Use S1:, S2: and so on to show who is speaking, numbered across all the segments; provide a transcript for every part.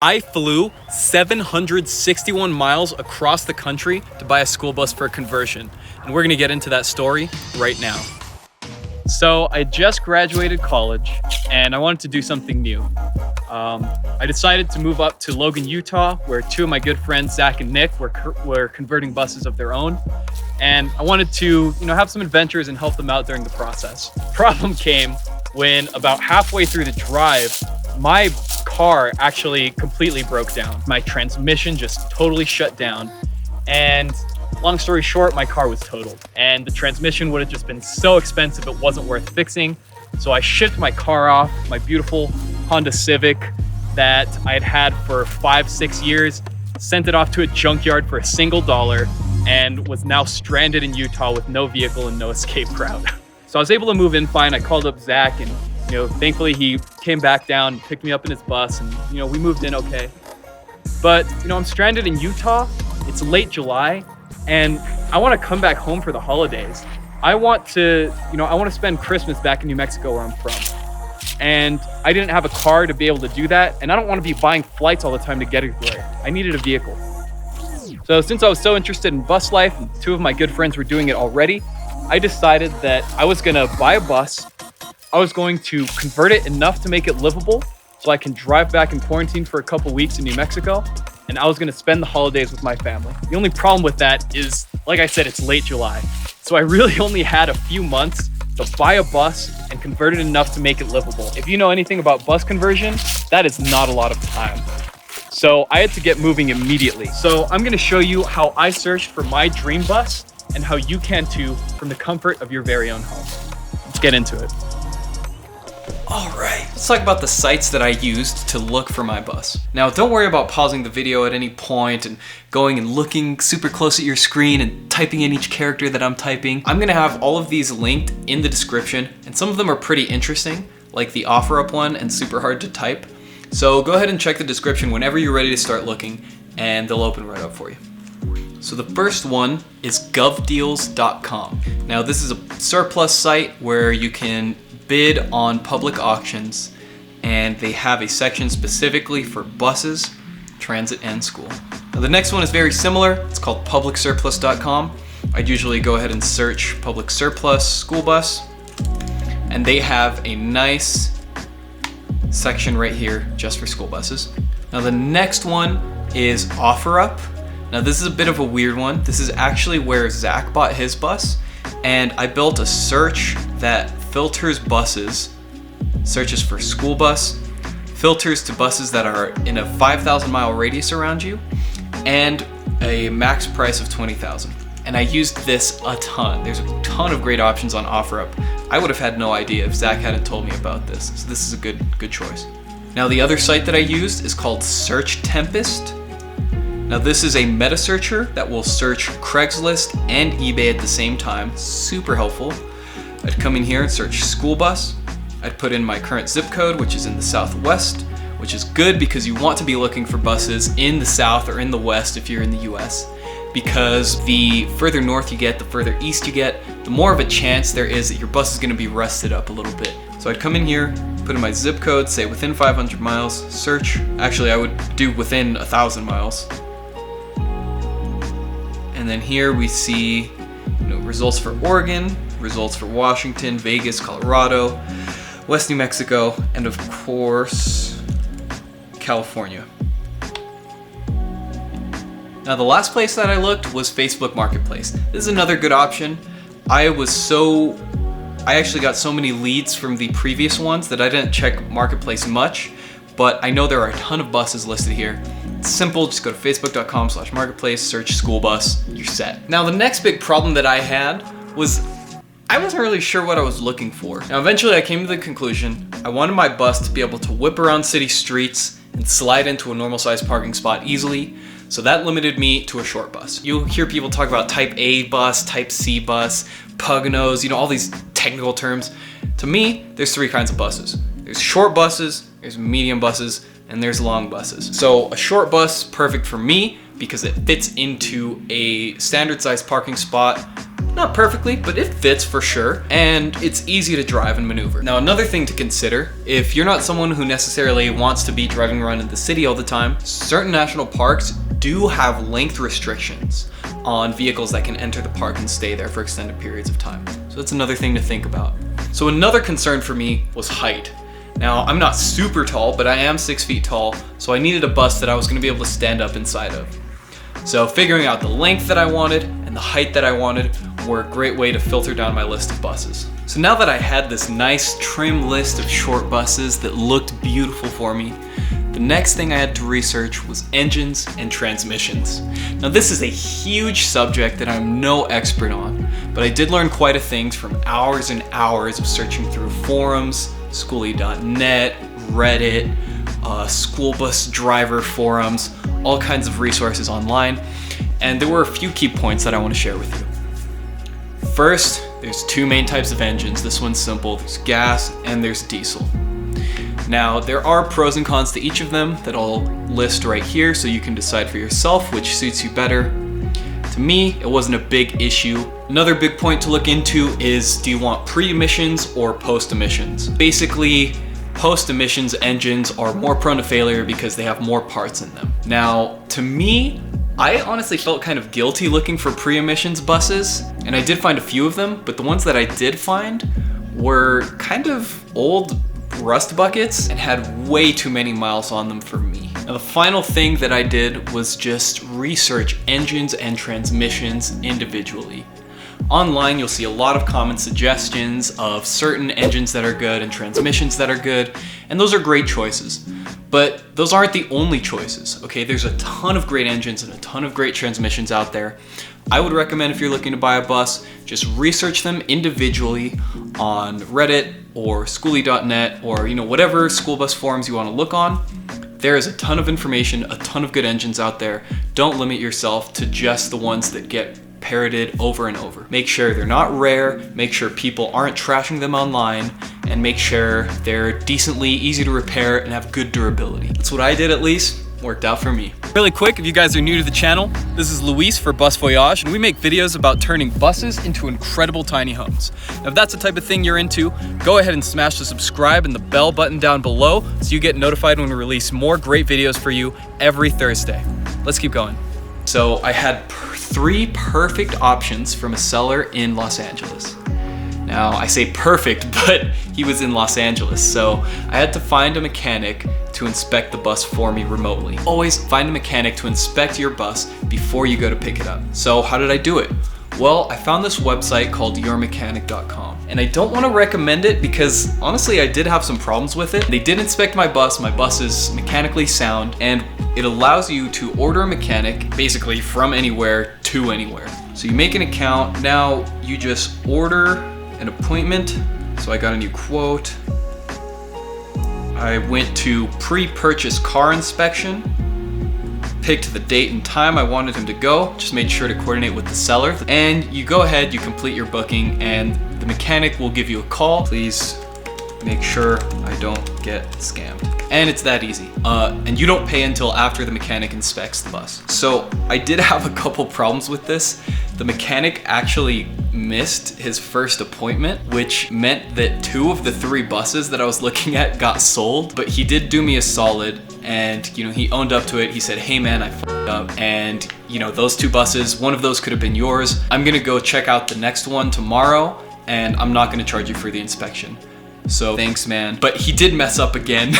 S1: I flew 761 miles across the country to buy a school bus for a conversion, and we're gonna get into that story right now. So I just graduated college, and I wanted to do something new. I decided to move up to Logan, Utah, where two of my good friends, Zach and Nick, were converting buses of their own. And I wanted to, have some adventures and help them out during the process. Problem came when about halfway through the drive, my car actually completely broke down. My transmission just totally shut down. And long story short, my car was totaled. And the transmission would have just been so expensive, it wasn't worth fixing. So I shipped my car off, my beautiful Honda Civic that I had had for 5-6 years, sent it off to a junkyard for $1, and was now stranded in Utah with no vehicle and no escape route. So I was able to move in fine. I called up Zach, and thankfully he came back down, picked me up in his bus, and we moved in okay. But I'm stranded in Utah. It's late July, and I want to come back home for the holidays. I want to spend Christmas back in New Mexico, where I'm from. And I didn't have a car to be able to do that, and I don't want to be buying flights all the time to get there. I needed a vehicle. So since I was so interested in bus life, and two of my good friends were doing it already, I decided that I was gonna buy a bus. I was going to convert it enough to make it livable so I can drive back in quarantine for a couple weeks in New Mexico, and I was gonna spend the holidays with my family. The only problem with that is, like I said, it's late July. So I really only had a few months to buy a bus and convert it enough to make it livable. If you know anything about bus conversion, that is not a lot of time. So I had to get moving immediately. So I'm gonna show you how I searched for my dream bus and how you can too from the comfort of your very own home. Let's get into it.
S2: All right, let's talk about the sites that I used to look for my bus. Now, don't worry about pausing the video at any point and going and looking super close at your screen and typing in each character that I'm typing. I'm gonna have all of these linked in the description, and some of them are pretty interesting, like the OfferUp one and super hard to type. So go ahead and check the description whenever you're ready to start looking, and they'll open right up for you. So the first one is govdeals.com. Now this is a surplus site where you can bid on public auctions, and they have a section specifically for buses, transit, and school. Now the next one is very similar. It's called publicsurplus.com. I'd usually go ahead and search public surplus school bus, and they have a nice section right here just for school buses. Now the next one is OfferUp. Now this is a bit of a weird one. This is actually where Zach bought his bus, and I built a search that filters buses, searches for school bus, filters to buses that are in a 5,000 mile radius around you, and a max price of 20,000. And I used this a ton. There's a ton of great options on OfferUp. I would have had no idea if Zach hadn't told me about this. So this is a good choice. Now the other site that I used is called Search Tempest. Now this is a meta searcher that will search Craigslist and eBay at the same time. Super helpful. I'd come in here and search school bus. I'd put in my current zip code, which is in the Southwest, which is good because you want to be looking for buses in the South or in the West if you're in the US, because the further north you get, the further east you get, the more of a chance there is that your bus is going to be rusted up a little bit. So I'd come in here, put in my zip code, say within 500 miles, search. Actually, I would do within 1,000 miles. And then here we see results for Oregon, results for Washington, Vegas, Colorado, West New Mexico, and of course, California. Now the last place that I looked was Facebook Marketplace. This is another good option. I actually got so many leads from the previous ones that I didn't check Marketplace much, but I know there are a ton of buses listed here. It's simple, just go to facebook.com/marketplace, search school bus, you're set. Now the next big problem that I had was I wasn't really sure what I was looking for. Now eventually I came to the conclusion I wanted my bus to be able to whip around city streets and slide into a normal sized parking spot easily, so that limited me to a short bus. You'll hear people talk about type A bus, type C bus, Pugnos, all these technical terms. To me, there's three kinds of buses. There's short buses, there's medium buses, and there's long buses. So a short bus, perfect for me because it fits into a standard sized parking spot Not perfectly, but it fits for sure, and it's easy to drive and maneuver. Now, another thing to consider, if you're not someone who necessarily wants to be driving around in the city all the time, certain national parks do have length restrictions on vehicles that can enter the park and stay there for extended periods of time. So that's another thing to think about. So another concern for me was height. Now, I'm not super tall, but I am 6 feet tall, so I needed a bus that I was gonna be able to stand up inside of. So figuring out the length that I wanted and the height that I wanted were a great way to filter down my list of buses. So now that I had this nice trim list of short buses that looked beautiful for me, the next thing I had to research was engines and transmissions. Now this is a huge subject that I'm no expert on, but I did learn quite a things from hours and hours of searching through forums, Skoolie.net, Reddit, school bus driver forums, all kinds of resources online, and there were a few key points that I want to share with you. First, there's two main types of engines. This one's simple. There's gas and there's diesel. Now, there are pros and cons to each of them that I'll list right here so you can decide for yourself which suits you better. To me, it wasn't a big issue. Another big point to look into is, do you want pre-emissions or post-emissions? Basically, post-emissions engines are more prone to failure because they have more parts in them. Now, to me, I honestly felt kind of guilty looking for pre-emissions buses, and I did find a few of them, but the ones that I did find were kind of old rust buckets and had way too many miles on them for me. Now, the final thing that I did was just research engines and transmissions individually. Online, you'll see a lot of common suggestions of certain engines that are good and transmissions that are good, and those are great choices. But those aren't the only choices, okay? There's a ton of great engines and a ton of great transmissions out there. I would recommend, if you're looking to buy a bus, just research them individually on Reddit or Skoolie.net or whatever school bus forums you want to look on. There is a ton of information, a ton of good engines out there. Don't limit yourself to just the ones that get parroted over and over. Make sure they're not rare, make sure people aren't trashing them online, and make sure they're decently easy to repair and have good durability. That's what I did, at least. Worked out for me.
S1: Really quick, if you guys are new to the channel, this is Luis for Bus Voyage, and we make videos about turning buses into incredible tiny homes. Now, if that's the type of thing you're into, go ahead and smash the subscribe and the bell button down below so you get notified when we release more great videos for you every Thursday. Let's keep going.
S2: So I had three perfect options from a seller in Los Angeles. Now, I say perfect, but he was in Los Angeles, so I had to find a mechanic to inspect the bus for me remotely. Always find a mechanic to inspect your bus before you go to pick it up. So how did I do it? Well, I found this website called yourmechanic.com, and I don't want to recommend it because honestly I did have some problems with it. They did inspect my bus is mechanically sound, and it allows you to order a mechanic basically from anywhere to anywhere. So you make an account, now you just order an appointment. So I got a new quote. I went to pre-purchase car inspection, picked the date and time I wanted him to go, just made sure to coordinate with the seller, and you go ahead, you complete your booking, and the mechanic will give you a call. Please make sure I don't get scammed. And it's that easy. And you don't pay until after the mechanic inspects the bus. So I did have a couple problems with this. The mechanic actually missed his first appointment, which meant that 2 of the 3 buses that I was looking at got sold, but he did do me a solid, and he owned up to it. He said, hey man, I f***ed up, and those 2 buses, one of those could have been yours. I'm gonna go check out the next one tomorrow, and I'm not gonna charge you for the inspection. So thanks, man. But he did mess up again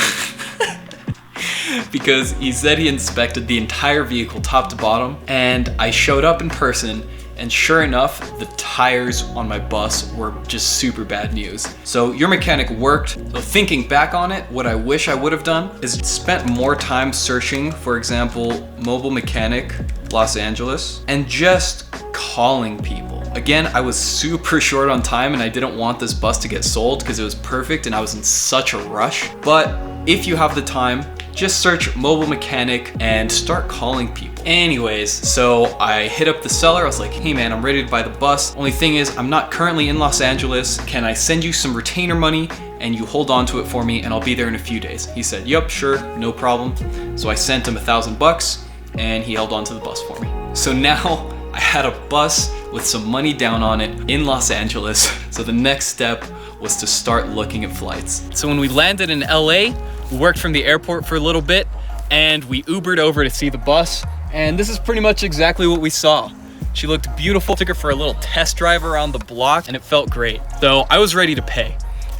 S2: because he said he inspected the entire vehicle top to bottom, and I showed up in person, and sure enough, the tires on my bus were just super bad news. So your mechanic worked. So thinking back on it, what I wish I would have done is spent more time searching, for example, Mobile Mechanic Los Angeles, and just calling people. Again, I was super short on time and I didn't want this bus to get sold because it was perfect and I was in such a rush. But if you have the time, just search Mobile Mechanic and start calling people. Anyways, so I hit up the seller. I was like, hey man, I'm ready to buy the bus. Only thing is, I'm not currently in Los Angeles. Can I send you some retainer money and you hold on to it for me and I'll be there in a few days? He said, yep, sure, no problem. So I sent him $1,000 and he held on to the bus for me. So now I had a bus with some money down on it in Los Angeles. So the next step was to start looking at flights.
S1: So when we landed in LA, we worked from the airport for a little bit and we Ubered over to see the bus. And this is pretty much exactly what we saw. She looked beautiful. Took her for a little test drive around the block and it felt great. So I was ready to pay.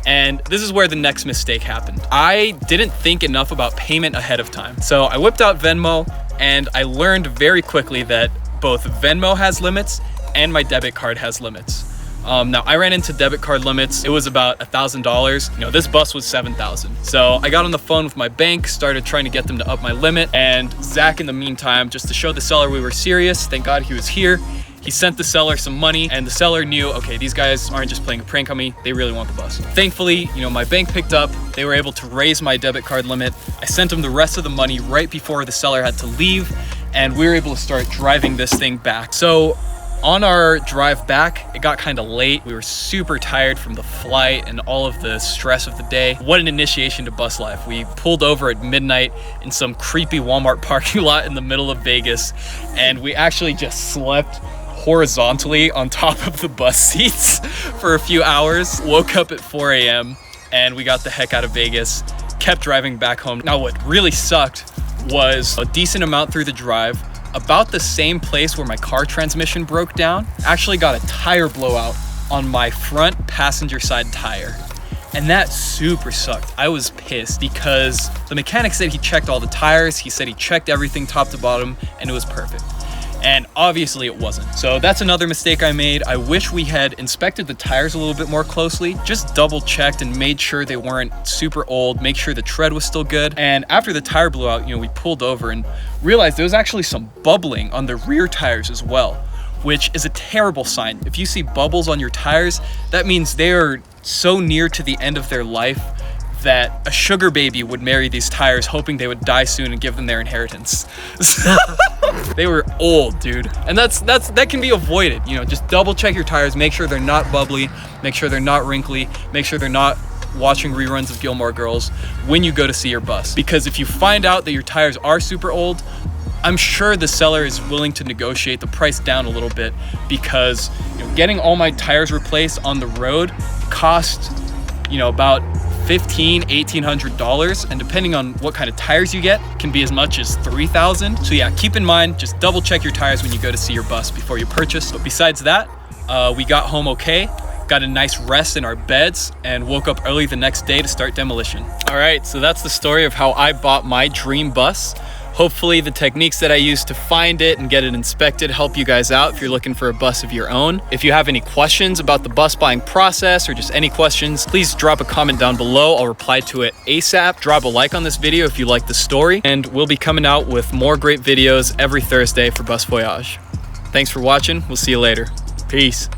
S1: And this is where the next mistake happened. I didn't think enough about payment ahead of time. So I whipped out Venmo and I learned very quickly that both Venmo has limits and my debit card has limits. Now I ran into debit card limits. It was about $1,000. You know, this bus was $7,000. So I got on the phone with my bank, started trying to get them to up my limit. And Zach, in the meantime, just to show the seller we were serious, thank God he was here, he sent the seller some money and the seller knew, okay, these guys aren't just playing a prank on me, they really want the bus. Thankfully, you know, my bank picked up, they were able to raise my debit card limit. I sent them the rest of the money right before the seller had to leave and we were able to start driving this thing back. So on our drive back, it got kind of late. We were super tired from the flight and all of the stress of the day. What an initiation to bus life. We pulled over at midnight in some creepy Walmart parking lot in the middle of Vegas, and we actually just slept horizontally on top of the bus seats for a few hours. Woke up at 4 a.m. and we got the heck out of Vegas, kept driving back home. Now what really sucked was a decent amount through the drive, about the same place where my car transmission broke down, actually got a tire blowout on my front passenger side tire. And that super sucked. I was pissed because the mechanic said he checked all the tires, he said he checked everything top to bottom, and it was perfect. And obviously it wasn't. So that's another mistake I made. I wish we had inspected the tires a little bit more closely, just double checked and made sure they weren't super old, make sure the tread was still good. And after the tire blew out, you know, we pulled over and realized there was actually some bubbling on the rear tires as well, which is a terrible sign. If you see bubbles on your tires, that means they are so near to the end of their life that a sugar baby would marry these tires hoping they would die soon and give them their inheritance. They were old, dude. And that can be avoided. You know, just double check your tires, make sure they're not bubbly, make sure they're not wrinkly, make sure they're not watching reruns of Gilmore Girls when you go to see your bus. Because if you find out that your tires are super old, I'm sure the seller is willing to negotiate the price down a little bit because, you know, getting all my tires replaced on the road cost, you know, about $1,800, and depending on what kind of tires you get, can be as much as $3,000. So yeah, keep in mind, just double check your tires when you go to see your bus before you purchase. But besides that, we got home okay, got a nice rest in our beds, and woke up early the next day to start demolition. All right, so that's the story of how I bought my dream bus. Hopefully the techniques that I used to find it and get it inspected help you guys out if you're looking for a bus of your own. If you have any questions about the bus buying process or just any questions, please drop a comment down below. I'll reply to it ASAP. Drop a like on this video if you like the story, and we'll be coming out with more great videos every Thursday for Bus Voyage. Thanks for watching. We'll see you later. Peace.